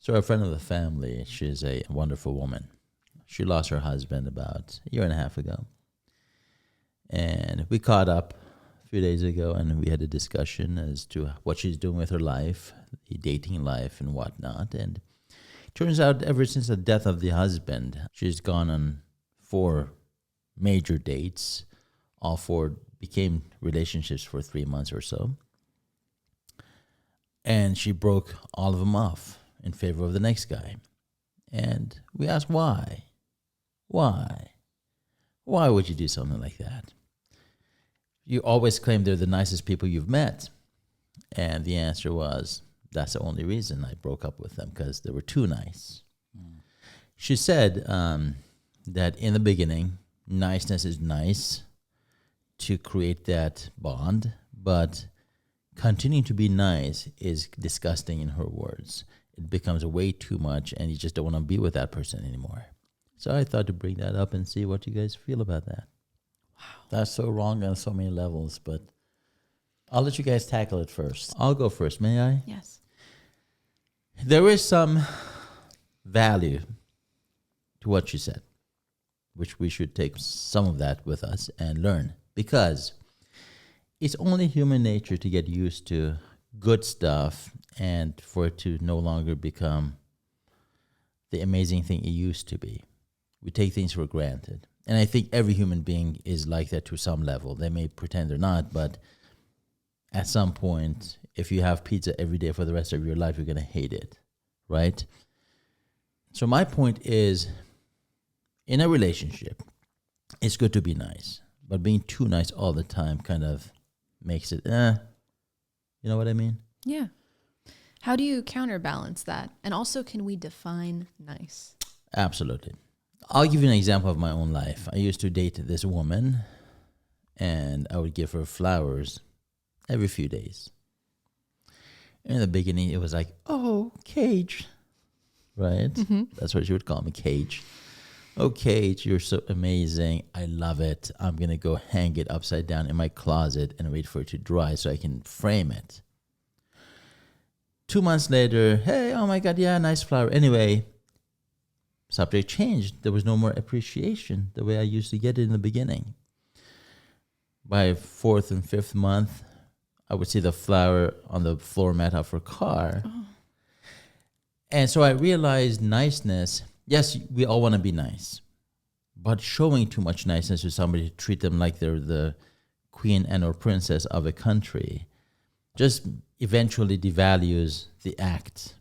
So a friend of the family, she's a wonderful woman. She lost her husband about a year and a half ago. And we caught up a few days ago and we had a discussion as to what she's doing with her life, the dating life and whatnot. And it turns out ever since the death of the husband, she's gone on 4 major dates. All 4 became relationships for 3 months or so. And she broke all of them off in favor of the next guy. And we asked why? Why? Why would you do something like that? You always claim they're the nicest people you've met. And the answer was, that's the only reason I broke up with them, because they were too nice. She said that in the beginning, niceness is nice to create that bond, but continuing to be nice is disgusting in her words. It becomes way too much and you just don't want to be with that person anymore. So I thought to bring that up and see what you guys feel about that. Wow. That's so wrong on so many levels, but I'll let you guys tackle it first. I'll go first, may I? Yes. There is some value to what she said, which we should take some of that with us and learn, because it's only human nature to get used to good stuff and for it to no longer become the amazing thing it used to be. We take things for granted. And I think every human being is like that to some level. They may pretend they're not, but at some point, if you have pizza every day for the rest of your life, you're going to hate it, right? So my point is, in a relationship, it's good to be nice, but being too nice all the time kind of makes it, you know what I mean? Yeah. How do you counterbalance that? And also, can we define nice? Absolutely. I'll give you an example of my own life. I used to date this woman, and I would give her flowers every few days. In the beginning, it was like, oh, Cage, right? Mm-hmm. That's what she would call me, Cage. Oh, Cage, you're so amazing. I love it. I'm going to go hang it upside down in my closet and wait for it to dry so I can frame it. 2 months later, hey, oh my God, yeah, nice flower. Anyway, subject changed. There was no more appreciation the way I used to get it in the beginning. By 4th and 5th month, I would see the flower on the floor mat of her car. Oh. And so I realized niceness, yes, we all want to be nice, but showing too much niceness to somebody to treat them like they're the queen and or princess of a country just eventually devalues the act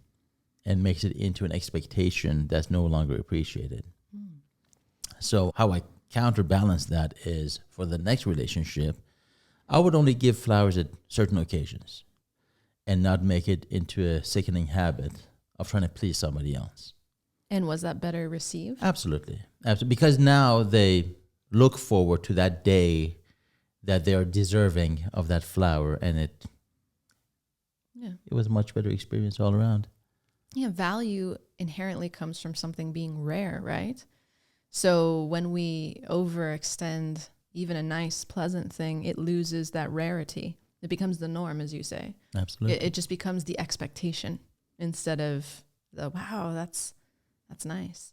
and makes it into an expectation that's no longer appreciated. So how I counterbalance that is, for the next relationship, I would only give flowers at certain occasions and not make it into a sickening habit of trying to please somebody else. And was that better received? Absolutely. Absolutely. Because now they look forward to that day that they are deserving of that flower, and it was a much better experience all around. Yeah, value inherently comes from something being rare, right? So when we overextend even a nice, pleasant thing, it loses that rarity. It becomes the norm, as you say. Absolutely. It just becomes the expectation instead of the, wow, that's nice.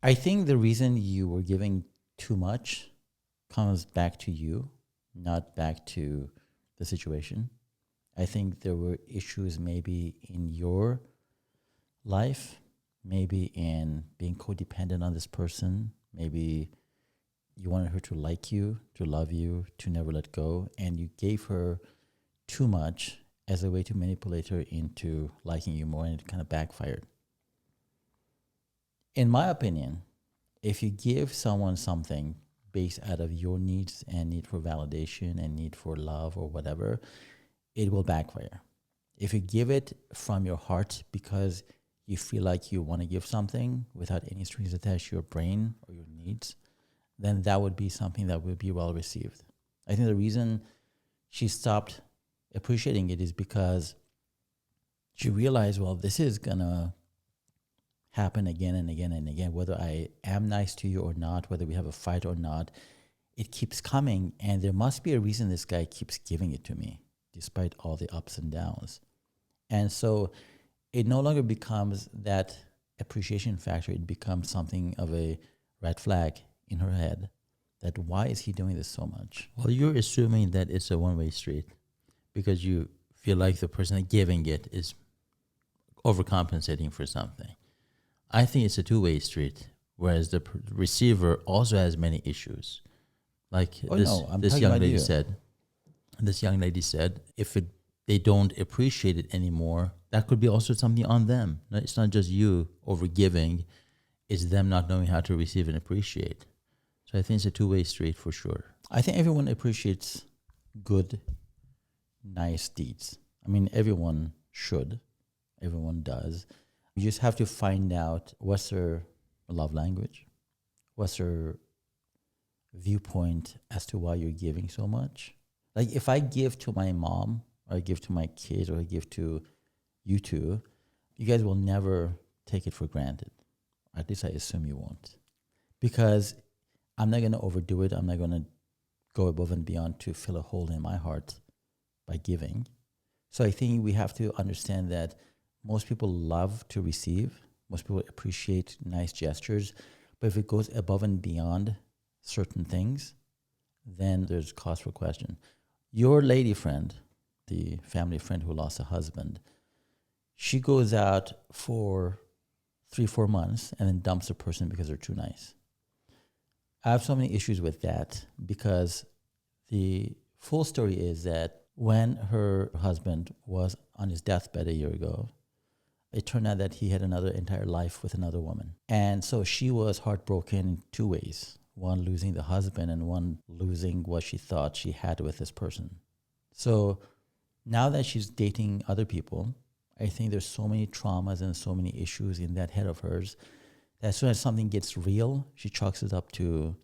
I think the reason you were giving too much comes back to you, not back to the situation. I think there were issues maybe in your life, maybe in being codependent on this person. Maybe you wanted her to like you, to love you, to never let go, and you gave her too much as a way to manipulate her into liking you more, and it kind of backfired. In my opinion, if you give someone something based out of your needs and need for validation and need for love or whatever, it will backfire. If you give it from your heart because you feel like you want to give something without any strings attached to your brain or your needs, then that would be something that would be well received. I think the reason she stopped appreciating it is because she realized, well, this is going to happen again and again and again. Whether I am nice to you or not, whether we have a fight or not, it keeps coming, and there must be a reason this guy keeps giving it to me, despite all the ups and downs. And so it no longer becomes that appreciation factor. It becomes something of a red flag in her head that why is he doing this so much? Well, you're assuming that it's a one-way street because you feel like the person giving it is overcompensating for something. I think it's a two-way street, whereas the receiver also has many issues. Like this young lady said. This young lady said, if they don't appreciate it anymore, that could be also something on them. It's not just you overgiving; it's them not knowing how to receive and appreciate. So I think it's a two-way street for sure. I think everyone appreciates good, nice deeds. I mean, everyone should. Everyone does. You just have to find out what's their love language, what's their viewpoint as to why you're giving so much. Like if I give to my mom, or I give to my kids, or I give to you two, you guys will never take it for granted. At least I assume you won't. Because I'm not going to overdo it. I'm not going to go above and beyond to fill a hole in my heart by giving. So I think we have to understand that most people love to receive. Most people appreciate nice gestures. But if it goes above and beyond certain things, then there's cause for question. Your lady friend, the family friend who lost a husband, she goes out for 3-4 months and then dumps a person because they're too nice. I have so many issues with that because the full story is that when her husband was on his deathbed a year ago, it turned out that he had another entire life with another woman. And so she was heartbroken in two ways. One, losing the husband, and one, losing what she thought she had with this person. So now that she's dating other people, I think there's so many traumas and so many issues in that head of hers that as soon as something gets real, she chalks it up to,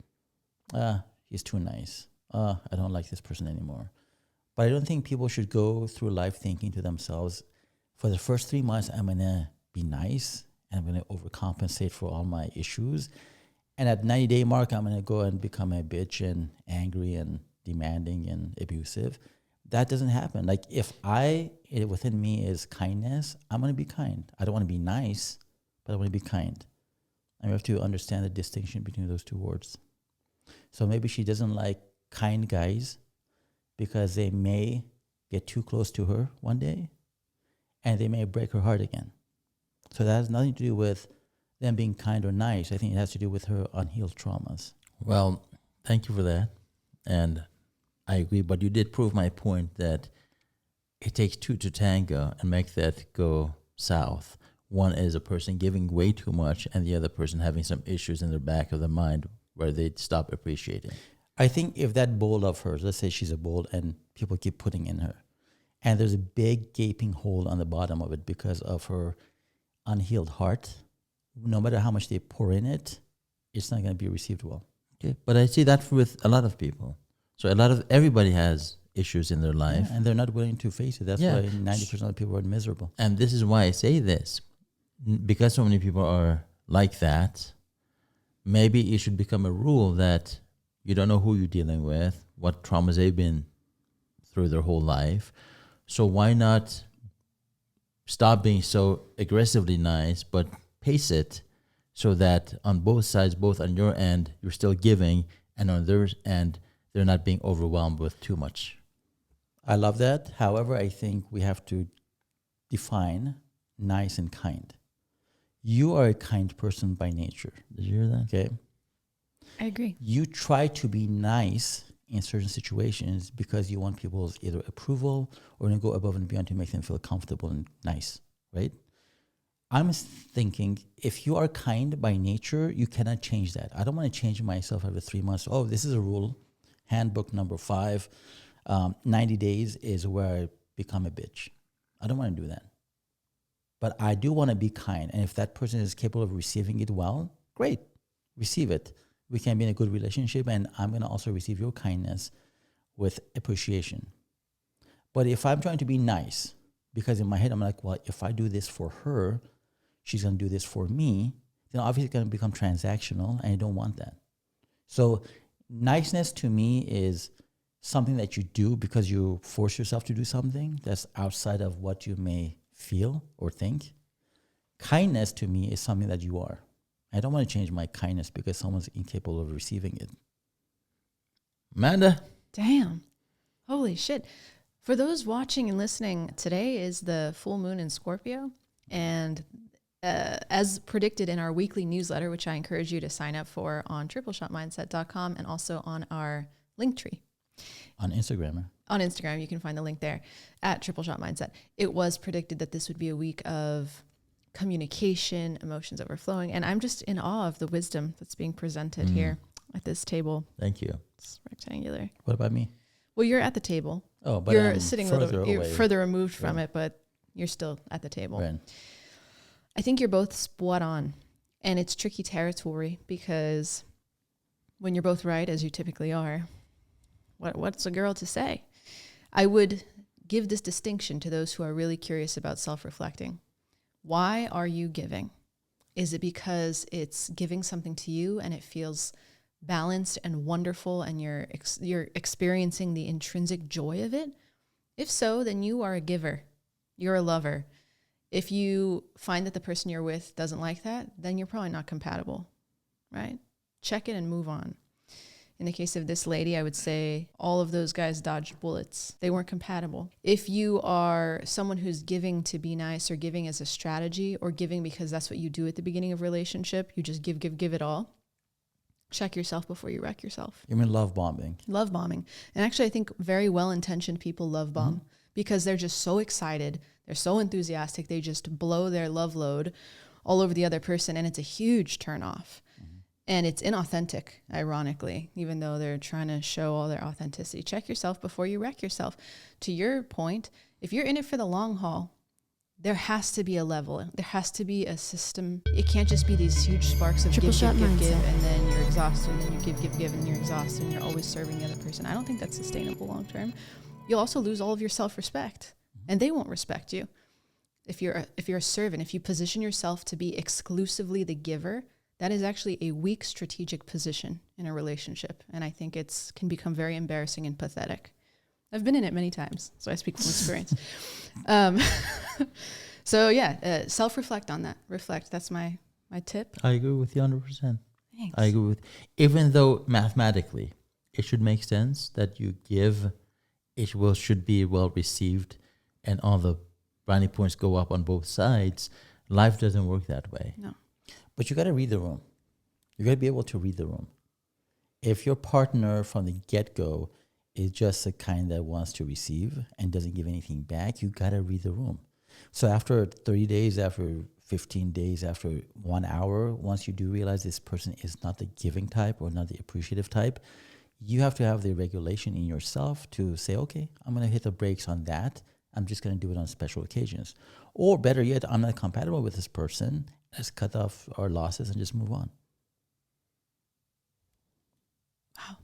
he's too nice. I don't like this person anymore. But I don't think people should go through life thinking to themselves, for the first 3 months, I'm going to be nice and I'm going to overcompensate for all my issues. And at 90-day mark, I'm going to go and become a bitch and angry and demanding and abusive. That doesn't happen. Like if within me is kindness, I'm going to be kind. I don't want to be nice, but I want to be kind. And we have to understand the distinction between those two words. So maybe she doesn't like kind guys because they may get too close to her one day and they may break her heart again. So that has nothing to do with them being kind or nice. I think it has to do with her unhealed traumas. Well, thank you for that. And I agree, but you did prove my point that it takes two to tango and make that go south. One is a person giving way too much and the other person having some issues in the back of the mind where they stop appreciating. I think if that bowl of hers, let's say she's a bowl and people keep putting in her, and there's a big gaping hole on the bottom of it because of her unhealed heart, no matter how much they pour in it, it's not going to be received well. Okay, but I see that with a lot of people. So everybody has issues in their life. Yeah, and they're not willing to face it. That's why 90% of people are miserable. And this is why I say this. Because so many people are like that, maybe it should become a rule that you don't know who you're dealing with, what traumas they've been through their whole life. So why not stop being so aggressively nice, but pace it so that on both sides, both on your end, you're still giving, and on theirs end, they're not being overwhelmed with too much. I love that. However, I think we have to define nice and kind. You are a kind person by nature. Did you hear that? Okay. I agree. You try to be nice in certain situations because you want people's either approval or to go above and beyond to make them feel comfortable and nice, right? I'm thinking if you are kind by nature, you cannot change that. I don't want to change myself every 3 months. Oh, this is a rule. Handbook number 5. 90 days is where I become a bitch. I don't want to do that. But I do want to be kind. And if that person is capable of receiving it well, great. Receive it. We can be in a good relationship, and I'm going to also receive your kindness with appreciation. But if I'm trying to be nice, because in my head I'm like, well, if I do this for her, she's going to do this for me, then obviously it's going to become transactional, and I don't want that. So niceness to me is something that you do because you force yourself to do something that's outside of what you may feel or think. Kindness to me is something that you are. I don't want to change my kindness because someone's incapable of receiving it. Amanda? Damn. Holy shit. For those watching and listening, today is the full moon in Scorpio. And as predicted in our weekly newsletter, which I encourage you to sign up for on tripleshotmindset.com and also on our link tree. On Instagram. On Instagram, you can find the link there at Tripleshot Mindset. It was predicted that this would be a week of communication, emotions overflowing. And I'm just in awe of the wisdom that's being presented here at this table. Thank you. It's rectangular. What about me? Well, you're at the table. Oh, but you're I'm sitting further further removed from it, but you're still at the table. Right. I think you're both spot on. And it's tricky territory because when you're both right, as you typically are, what's a girl to say? I would give this distinction to those who are really curious about self-reflecting. Why are you giving? Is it because it's giving something to you and it feels balanced and wonderful and you're experiencing the intrinsic joy of it? If so, then you are a giver. You're a lover. If you find that the person you're with doesn't like that, then you're probably not compatible, right? Check it and move on. In the case of this lady, I would say all of those guys dodged bullets. They weren't compatible. If you are someone who's giving to be nice or giving as a strategy or giving because that's what you do at the beginning of a relationship, you just give it all, check yourself before you wreck yourself. You mean love bombing? Love bombing. And actually, I think very well-intentioned people love bomb because they're just so excited. They're so enthusiastic. They just blow their love load all over the other person. And it's a huge turnoff. And it's inauthentic, ironically, even though they're trying to show all their authenticity. Check yourself before you wreck yourself. To your point, if you're in it for the long haul, there has to be a level. There has to be a system. It can't just be these huge sparks of give, and then you're exhausted, and then you give, and you're exhausted, and you're always serving the other person. I don't think that's sustainable long term. You'll also lose all of your self-respect, and they won't respect you. If you're a servant, if you position yourself to be exclusively the giver, that is actually a weak strategic position in a relationship. And I think can become very embarrassing and pathetic. I've been in it many times, so I speak from experience. So yeah, self-reflect on that. Reflect. That's my tip. I agree with you 100%. Thanks. I agree with, even though mathematically it should make sense that you give, should be well received, and all the brownie points go up on both sides. Life doesn't work that way. No. But you got to read the room. You got to be able to read the room. If your partner from the get-go is just the kind that wants to receive and doesn't give anything back, you got to read the room. So after 30 days, after 15 days, after 1 hour, once you do realize this person is not the giving type or not the appreciative type, you have to have the regulation in yourself to say, okay, I'm going to hit the brakes on that. I'm just going to do it on special occasions. Or better yet, I'm not compatible with this person. Let's cut off our losses and just move on. Wow.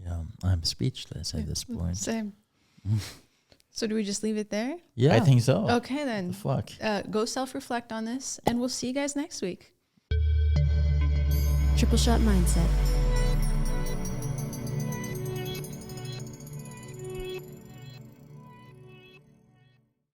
Yeah, I'm speechless at this point. Same. So do we just leave it there? Yeah, I think so. Okay, then. Fuck. Go self-reflect on this, and we'll see you guys next week. Triple Shot Mindset.